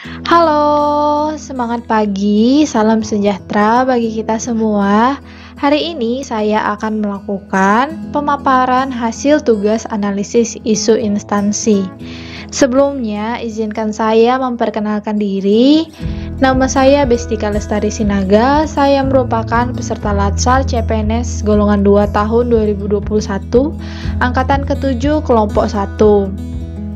Halo, semangat pagi, salam sejahtera bagi kita semua. Hari ini saya akan melakukan pemaparan hasil tugas analisis isu instansi. Sebelumnya, izinkan saya memperkenalkan diri. Nama saya Bestika Lestari Sinaga. Saya merupakan peserta Latsar CPNS golongan 2 tahun 2021, angkatan ke-7 kelompok 1.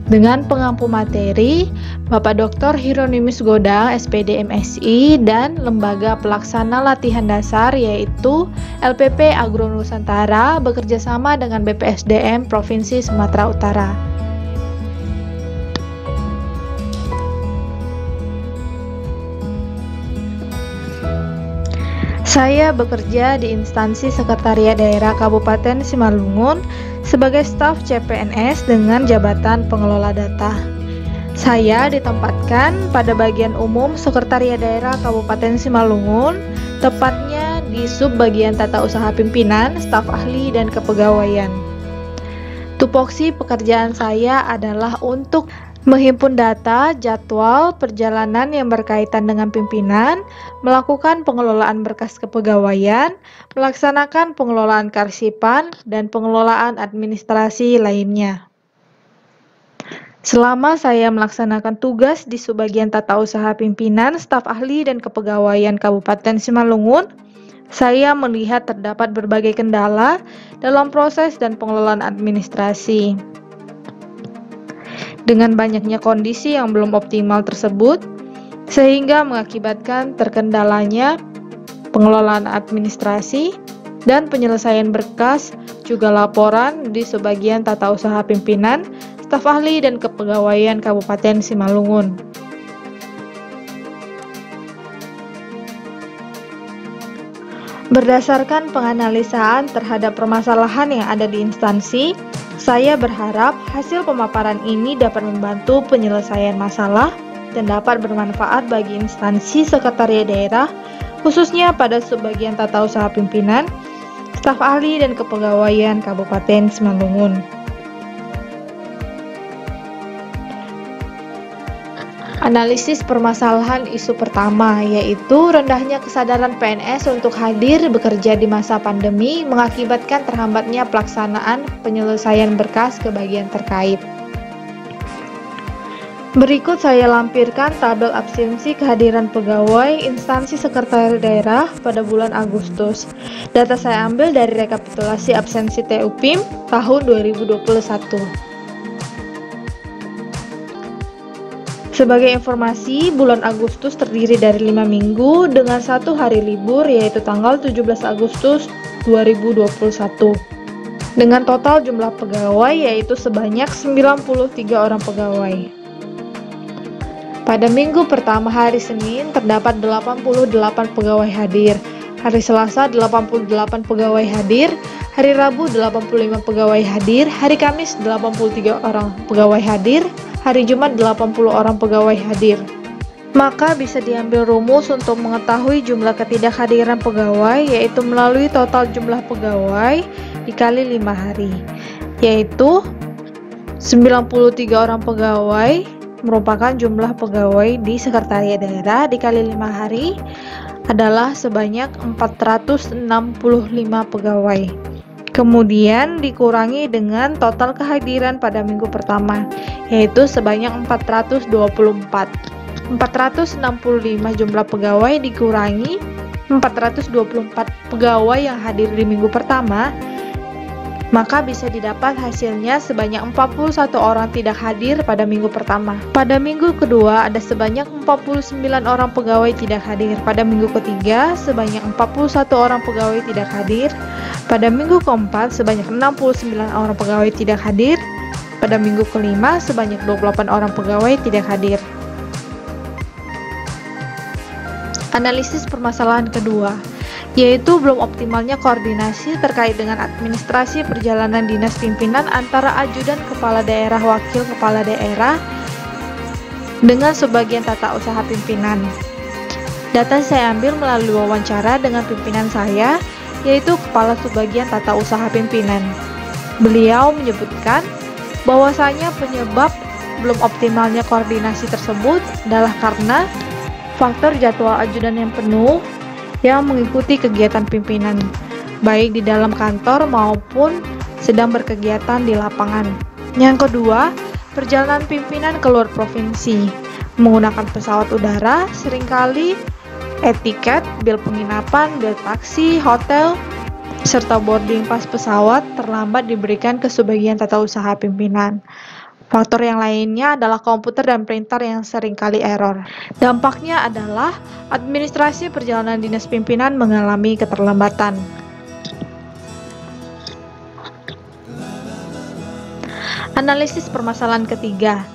Dengan pengampu materi, Bapak Dr. Hieronymus Godang, SPD MSI, dan Lembaga Pelaksana Latihan Dasar yaitu LPP Agro Nusantara bekerjasama dengan BPSDM Provinsi Sumatera Utara. Saya bekerja di instansi Sekretariat Daerah Kabupaten Simalungun sebagai staf CPNS dengan jabatan pengelola data. Saya ditempatkan pada bagian umum Sekretariat Daerah Kabupaten Simalungun, tepatnya di subbagian tata usaha pimpinan, staf ahli, dan kepegawaian. Tupoksi pekerjaan saya adalah untuk menghimpun data, jadwal, perjalanan yang berkaitan dengan pimpinan, melakukan pengelolaan berkas kepegawaian, melaksanakan pengelolaan kearsipan, dan pengelolaan administrasi lainnya. Selama saya melaksanakan tugas di subbagian tata usaha pimpinan, staf ahli, dan kepegawaian Kabupaten Simalungun, saya melihat terdapat berbagai kendala dalam proses dan pengelolaan administrasi. Dengan banyaknya kondisi yang belum optimal tersebut, sehingga mengakibatkan terkendalanya pengelolaan administrasi dan penyelesaian berkas, juga laporan di sebagian tata usaha pimpinan, staf ahli, dan kepegawaian Kabupaten Simalungun. Berdasarkan penganalisaan terhadap permasalahan yang ada di instansi, saya berharap hasil pemaparan ini dapat membantu penyelesaian masalah dan dapat bermanfaat bagi instansi sekretariat daerah, khususnya pada subbagian tata usaha pimpinan, staf ahli, dan kepegawaian Kabupaten Simalungun. Analisis permasalahan isu pertama, yaitu rendahnya kesadaran PNS untuk hadir bekerja di masa pandemi mengakibatkan terhambatnya pelaksanaan penyelesaian berkas ke bagian terkait. Berikut saya lampirkan tabel absensi kehadiran pegawai instansi sekretariat daerah pada bulan Agustus. Data saya ambil dari rekapitulasi absensi TUPIM tahun 2021. Sebagai informasi, bulan Agustus terdiri dari 5 minggu dengan 1 hari libur, yaitu tanggal 17 Agustus 2021. Dengan total jumlah pegawai yaitu sebanyak 93 orang pegawai. Pada minggu pertama hari Senin terdapat 88 pegawai hadir, hari Selasa 88 pegawai hadir, hari Rabu 85 pegawai hadir, hari Kamis 83 orang pegawai hadir, hari Jumat 80 orang pegawai hadir. Maka bisa diambil rumus untuk mengetahui jumlah ketidakhadiran pegawai, yaitu melalui total jumlah pegawai dikali 5 hari, yaitu 93 orang pegawai merupakan jumlah pegawai di sekretariat daerah dikali 5 hari adalah sebanyak 465 pegawai. Kemudian dikurangi dengan total kehadiran pada minggu pertama, yaitu sebanyak 424. 465 jumlah pegawai dikurangi 424 pegawai yang hadir di minggu pertama, maka bisa didapat hasilnya sebanyak 41 orang tidak hadir pada minggu pertama. Pada minggu kedua ada sebanyak 49 orang pegawai tidak hadir. Pada minggu ketiga sebanyak 41 orang pegawai tidak hadir. Pada minggu keempat sebanyak 69 orang pegawai tidak hadir. Pada minggu kelima sebanyak 28 orang pegawai tidak hadir. Analisis permasalahan kedua, yaitu belum optimalnya koordinasi terkait dengan administrasi perjalanan dinas pimpinan antara ajudan kepala daerah wakil kepala daerah dengan sebagian tata usaha pimpinan. Data saya ambil melalui wawancara dengan pimpinan saya, yaitu kepala subbagian tata usaha pimpinan. Beliau menyebutkan bahwasanya penyebab belum optimalnya koordinasi tersebut adalah karena faktor jadwal ajudan yang penuh yang mengikuti kegiatan pimpinan, baik di dalam kantor maupun sedang berkegiatan di lapangan. Yang kedua, perjalanan pimpinan keluar provinsi menggunakan pesawat udara, seringkali etiket, bil penginapan, bil taksi, hotel, serta boarding pass pesawat terlambat diberikan ke sebagian tata usaha pimpinan. Faktor yang lainnya adalah komputer dan printer yang seringkali error. Dampaknya adalah administrasi perjalanan dinas pimpinan mengalami keterlambatan. Analisis permasalahan ketiga,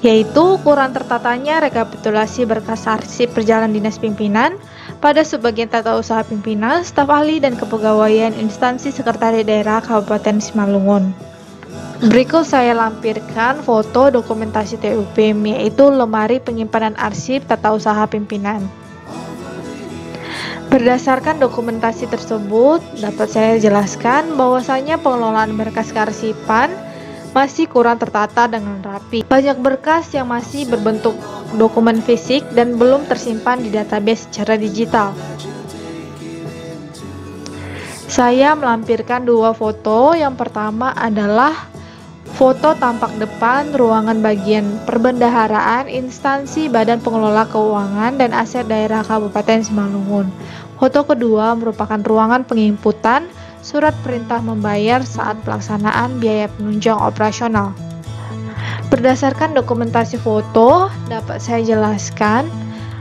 yaitu kurang tertatanya rekapitulasi berkas arsip perjalanan dinas pimpinan pada sebagian tata usaha pimpinan, staf ahli, dan kepegawaian instansi sekretariat daerah Kabupaten Simalungun. Berikut saya lampirkan foto dokumentasi TUPIM, yaitu lemari penyimpanan arsip tata usaha pimpinan. Berdasarkan dokumentasi tersebut, dapat saya jelaskan bahwasanya pengelolaan berkas kearsipan masih kurang tertata dengan rapi. Banyak berkas yang masih berbentuk dokumen fisik dan belum tersimpan di database secara digital. Saya melampirkan dua foto. Yang pertama adalah foto tampak depan ruangan bagian perbendaharaan instansi Badan Pengelola Keuangan dan Aset Daerah Kabupaten Simalungun. Foto kedua merupakan ruangan penginputan surat perintah membayar saat pelaksanaan biaya penunjang operasional. Berdasarkan dokumentasi foto, dapat saya jelaskan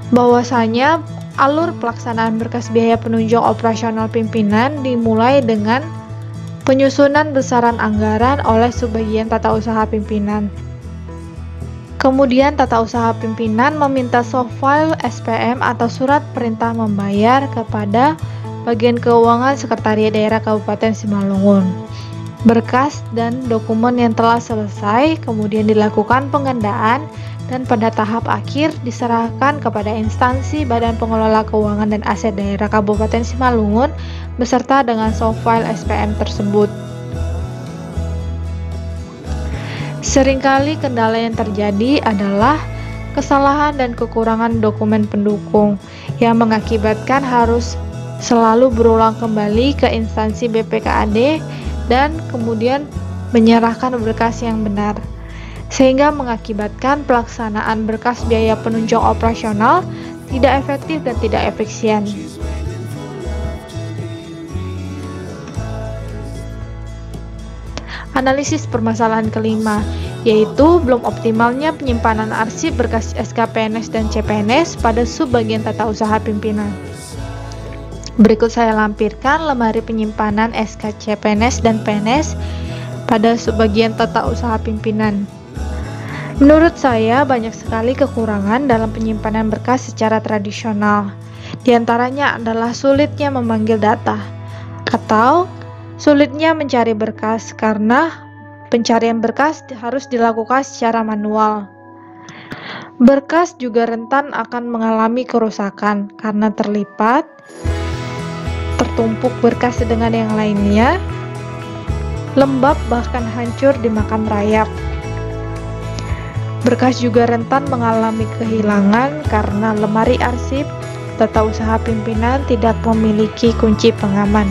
bahwasanya alur pelaksanaan berkas biaya penunjang operasional pimpinan dimulai dengan penyusunan besaran anggaran oleh sebagian tata usaha pimpinan. Kemudian tata usaha pimpinan meminta soft file SPM atau surat perintah membayar kepada Bagian Keuangan Sekretariat Daerah Kabupaten Simalungun. Berkas dan dokumen yang telah selesai kemudian dilakukan penggandaan dan pada tahap akhir diserahkan kepada instansi Badan Pengelola Keuangan dan Aset Daerah Kabupaten Simalungun beserta dengan soft file SPM tersebut. Seringkali kendala yang terjadi adalah kesalahan dan kekurangan dokumen pendukung yang mengakibatkan harus selalu berulang kembali ke instansi BPKAD dan kemudian menyerahkan berkas yang benar, sehingga mengakibatkan pelaksanaan berkas biaya penunjang operasional tidak efektif dan tidak efisien. Analisis permasalahan kelima, yaitu belum optimalnya penyimpanan arsip berkas SKPNS dan CPNS pada subbagian tata usaha pimpinan. Berikut saya lampirkan lemari penyimpanan SK CPNS dan PNS pada sebagian tata usaha pimpinan. Menurut saya banyak sekali kekurangan dalam penyimpanan berkas secara tradisional. Di antaranya adalah sulitnya memanggil data atau sulitnya mencari berkas karena pencarian berkas harus dilakukan secara manual. Berkas juga rentan akan mengalami kerusakan karena terlipat, tertumpuk berkas dengan yang lainnya, lembab bahkan hancur dimakan rayap. Berkas juga rentan mengalami kehilangan karena lemari arsip tata usaha pimpinan tidak memiliki kunci pengaman.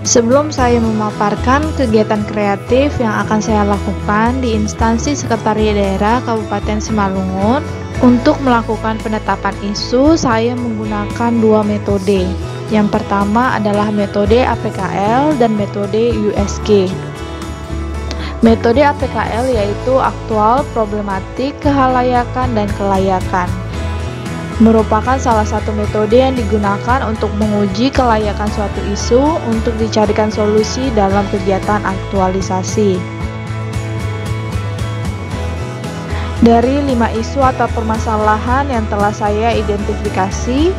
Sebelum saya memaparkan kegiatan kreatif yang akan saya lakukan di instansi Sekretariat Daerah Kabupaten Simalungun, untuk melakukan penetapan isu, saya menggunakan dua metode. Yang pertama adalah metode APKL dan metode USG. Metode APKL yaitu aktual, problematik, kehalayakan, dan kelayakan. Merupakan salah satu metode yang digunakan untuk menguji kelayakan suatu isu untuk dicarikan solusi dalam kegiatan aktualisasi. Dari 5 isu atau permasalahan yang telah saya identifikasi,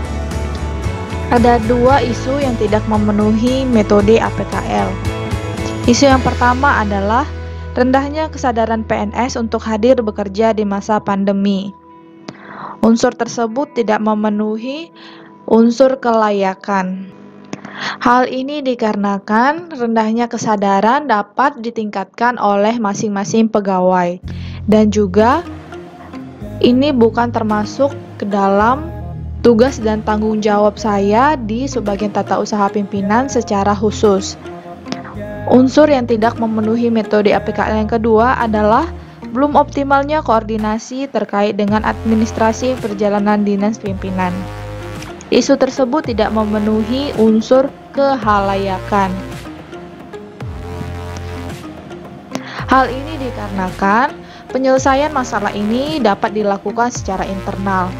ada 2 isu yang tidak memenuhi metode APKL. Isu yang pertama adalah rendahnya kesadaran PNS untuk hadir bekerja di masa pandemi. Unsur tersebut tidak memenuhi unsur kelayakan. Hal ini dikarenakan rendahnya kesadaran dapat ditingkatkan oleh masing-masing pegawai, dan juga ini bukan termasuk ke dalam tugas dan tanggung jawab saya di Subbagian Tata Usaha Pimpinan secara khusus. Unsur yang tidak memenuhi metode APKL yang kedua adalah belum optimalnya koordinasi terkait dengan administrasi perjalanan dinas pimpinan. Isu tersebut tidak memenuhi unsur kehalayakan. Hal ini dikarenakan penyelesaian masalah ini dapat dilakukan secara internal,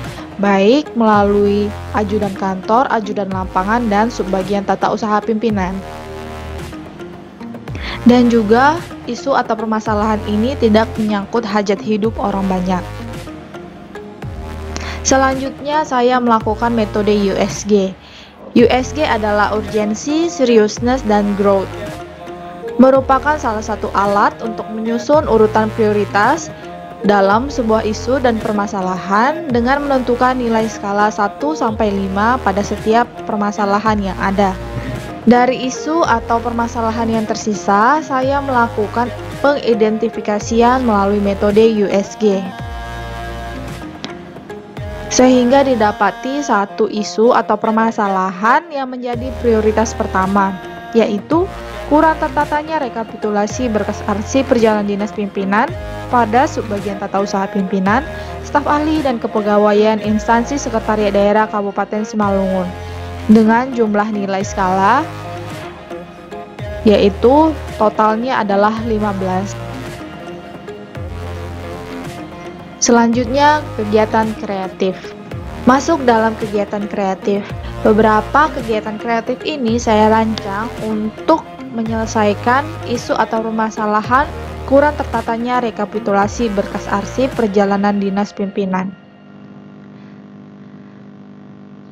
baik melalui ajudan kantor, ajudan lapangan, dan subbagian tata usaha pimpinan. Dan juga isu atau permasalahan ini tidak menyangkut hajat hidup orang banyak. Selanjutnya saya melakukan metode USG. USG adalah urgency, seriousness, dan growth. Merupakan salah satu alat untuk menyusun urutan prioritas dalam sebuah isu dan permasalahan dengan menentukan nilai skala 1-5 pada setiap permasalahan yang ada. Dari isu atau permasalahan yang tersisa, saya melakukan pengidentifikasian melalui metode USG. Sehingga didapati satu isu atau permasalahan yang menjadi prioritas pertama, yaitu kurang tertatanya rekapitulasi berkas arsip perjalanan dinas pimpinan pada subbagian tata usaha pimpinan, staf ahli dan kepegawaian instansi sekretariat daerah Kabupaten Simalungun dengan jumlah nilai skala yaitu totalnya adalah 15. Selanjutnya, kegiatan kreatif. Masuk dalam kegiatan kreatif. Beberapa kegiatan kreatif ini saya rancang untuk menyelesaikan isu atau permasalahan kurang tertatanya rekapitulasi berkas arsip perjalanan dinas pimpinan.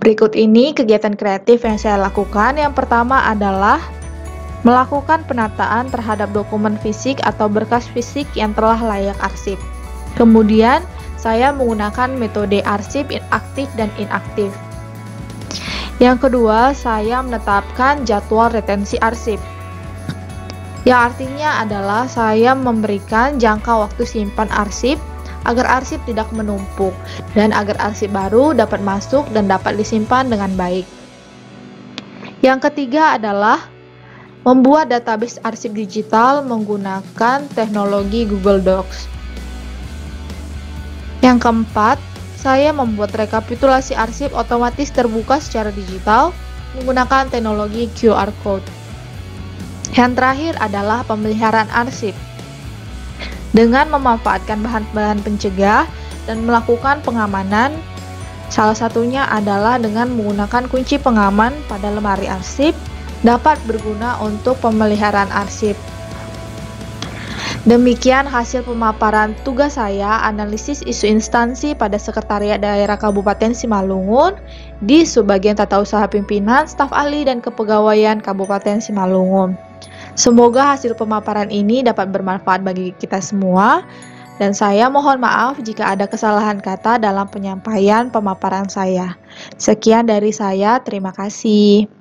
Berikut ini kegiatan kreatif yang saya lakukan. Yang pertama adalah melakukan penataan terhadap dokumen fisik atau berkas fisik yang telah layak arsip. Kemudian, saya menggunakan metode arsip aktif dan inaktif. Yang kedua, saya menetapkan jadwal retensi arsip. Yang artinya adalah saya memberikan jangka waktu simpan arsip agar arsip tidak menumpuk dan agar arsip baru dapat masuk dan dapat disimpan dengan baik. Yang ketiga adalah membuat database arsip digital menggunakan teknologi Google Docs. Yang keempat, saya membuat rekapitulasi arsip otomatis terbuka secara digital menggunakan teknologi QR Code. Yang terakhir adalah pemeliharaan arsip dengan memanfaatkan bahan-bahan pencegah dan melakukan pengamanan. Salah satunya adalah dengan menggunakan kunci pengaman pada lemari arsip dapat berguna untuk pemeliharaan arsip. Demikian hasil pemaparan tugas saya analisis isu instansi pada Sekretariat Daerah Kabupaten Simalungun di Subbagian Tata Usaha Pimpinan, Staf Ahli dan Kepegawaian Kabupaten Simalungun. Semoga hasil pemaparan ini dapat bermanfaat bagi kita semua dan saya mohon maaf jika ada kesalahan kata dalam penyampaian pemaparan saya. Sekian dari saya, terima kasih.